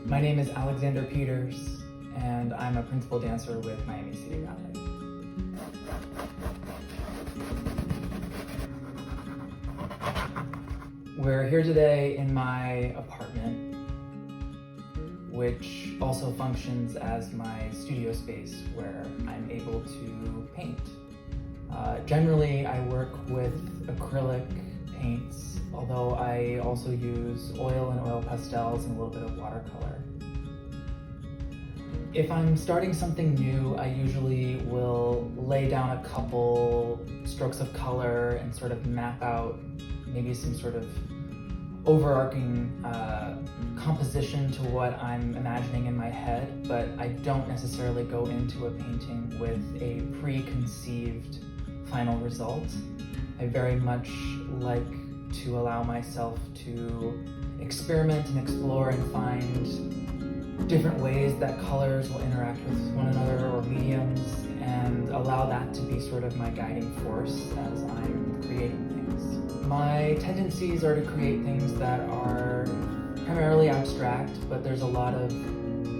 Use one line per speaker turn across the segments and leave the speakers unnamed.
My name is Alexander Peters, and I'm a principal dancer with Miami City Ballet. We're here today in my apartment, which also functions as my studio space where I'm able to paint. Generally, I work with acrylic paints, although I also use oil and oil pastels and a little bit of watercolor. If I'm starting something new, I usually will lay down a couple strokes of color and sort of map out maybe some sort of overarching composition to what I'm imagining in my head, but I don't necessarily go into a painting with a preconceived final result. I very much like to allow myself to experiment and explore and find different ways that colors will interact with one another or mediums, and allow that to be sort of my guiding force as I'm creating things. My tendencies are to create things that are primarily abstract, but there's a lot of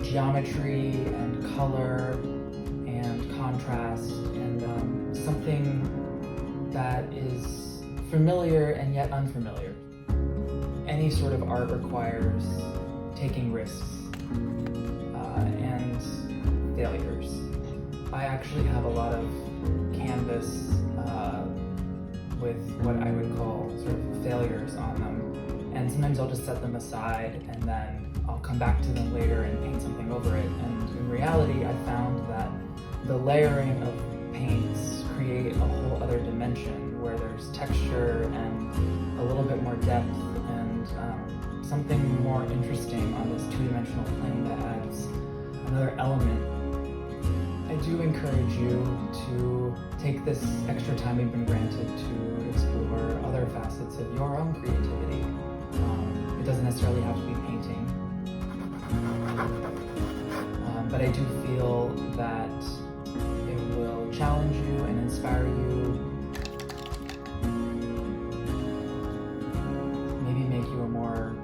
geometry and color and contrast and something that is familiar and yet unfamiliar. Any sort of art requires taking risks and failures. I actually have a lot of canvas with what I would call sort of failures on them, and sometimes I'll just set them aside and then I'll come back to them later and paint something over it. And in reality, I found that the layering of paints create a whole other dimension where there's texture and a little bit more depth and something more interesting on this two-dimensional plane that adds another element. I do encourage you to take this extra time you've been granted to explore other facets of your own creativity. It doesn't necessarily have to be painting. But I do feel that it will challenge you and inspire you, maybe make you a more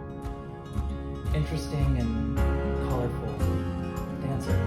interesting and colorful dancer.